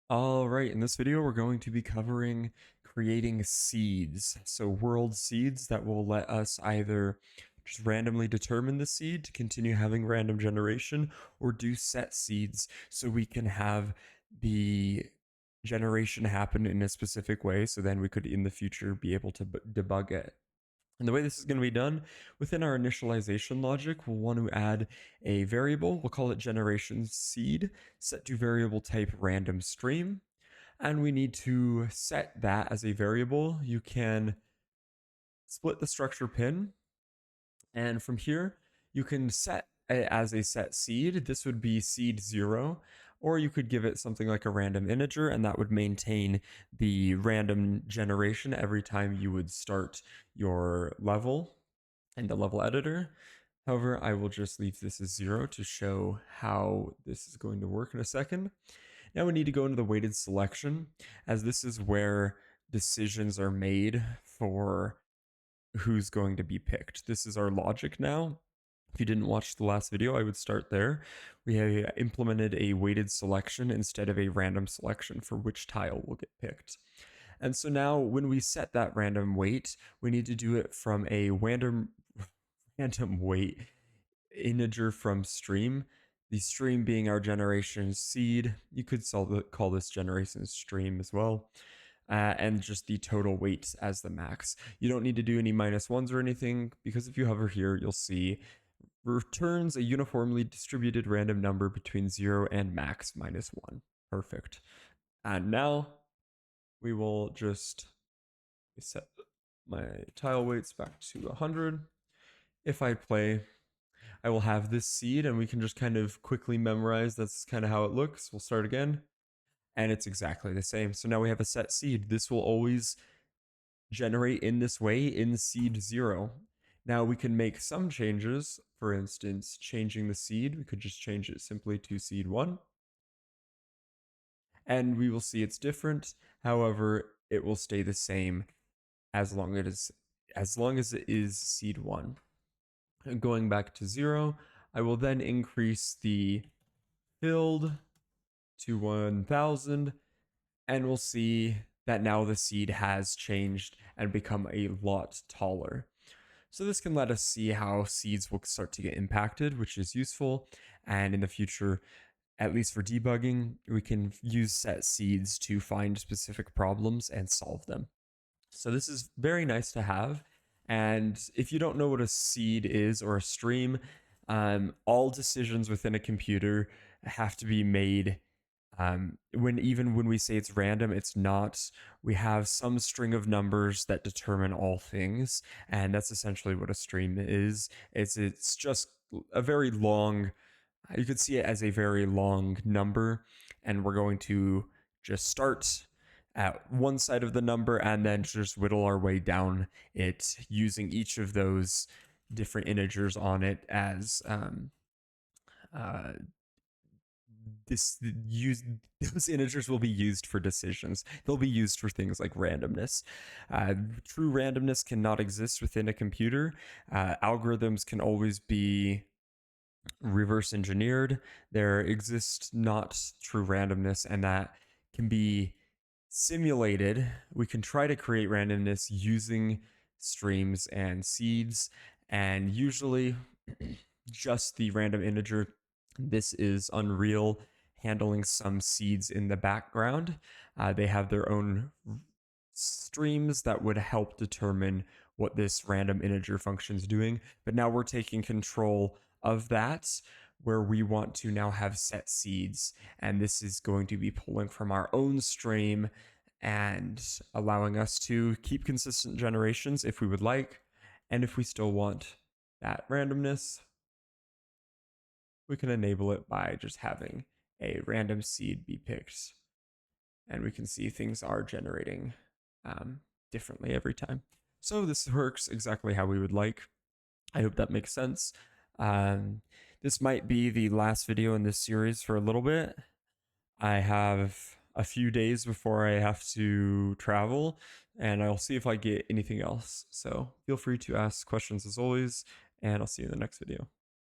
All right, in this video, we're going to be covering creating seeds. So world seeds that will let us either just randomly determine the seed to continue having random generation, or do set seeds so we can have the generation happen in a specific way. So then we could in the future be able to debug it. And the way this is going to be done, within our initialization logic, we'll want to add a variable. We'll call it generation seed, set to variable type random stream. And we need to set that as a variable. You can split the structure pin. And from here, you can set it as a set seed. This would be seed 0. Or you could give it something like a random integer, and that would maintain the random generation every time you would start your level in the level editor. However, I will just leave this as 0 to show how this is going to work in a second. Now we need to go into the weighted selection, as this is where decisions are made for who's going to be picked. This is our logic now. If you didn't watch the last video, I would start there. We have implemented a weighted selection instead of a random selection for which tile will get picked. And so now when we set that random weight, we need to do it from a random weight integer from stream. The stream being our generation seed. You could call this generation stream as well. And just the total weight as the max. You don't need to do any -1s or anything, because if you hover here, you'll see returns a uniformly distributed random number between 0 and max -1. Perfect. And now we will just set my tile weights back to 100. If I play, I will have this seed, and we can just kind of quickly memorize that's kind of how it looks. We'll start again, and it's exactly the same. So now we have a set seed. This will always generate in this way in seed 0. Now we can make some changes. For instance, changing the seed, we could just change it simply to seed 1. And we will see it's different. However, it will stay the same as long as it is seed 1. And going back to 0, I will then increase the filled to 1000, and we'll see that now the seed has changed and become a lot taller. So this can let us see how seeds will start to get impacted, which is useful. And in the future, at least for debugging, we can use set seeds to find specific problems and solve them. So this is very nice to have. And if you don't know what a seed is or a stream, all decisions within a computer have to be made. When we say it's random, it's not. We have some string of numbers that determine all things, and that's essentially what a stream is. It's just a very long. You could see it as a very long number, and we're going to just start at one side of the number and then just whittle our way down it using each of those different integers on it as uh, those integers will be used for decisions. They'll be used for things like randomness. True randomness cannot exist within a computer. Algorithms can always be reverse engineered. There exists not true randomness, and that can be simulated. We can try to create randomness using streams and seeds, and usually just the random integer. This is Unreal handling some seeds in the background. They have their own streams that would help determine what this random integer function is doing. But now we're taking control of that, where we want to now have set seeds. And this is going to be pulling from our own stream and allowing us to keep consistent generations if we would like. And if we still want that randomness, we can enable it by just having a random seed be picked. And we can see things are generating differently every time. So this works exactly how we would like. I hope that makes sense. This might be the last video in this series for a little bit. I have a few days before I have to travel, and I'll see if I get anything else. So feel free to ask questions as always, and I'll see you in the next video.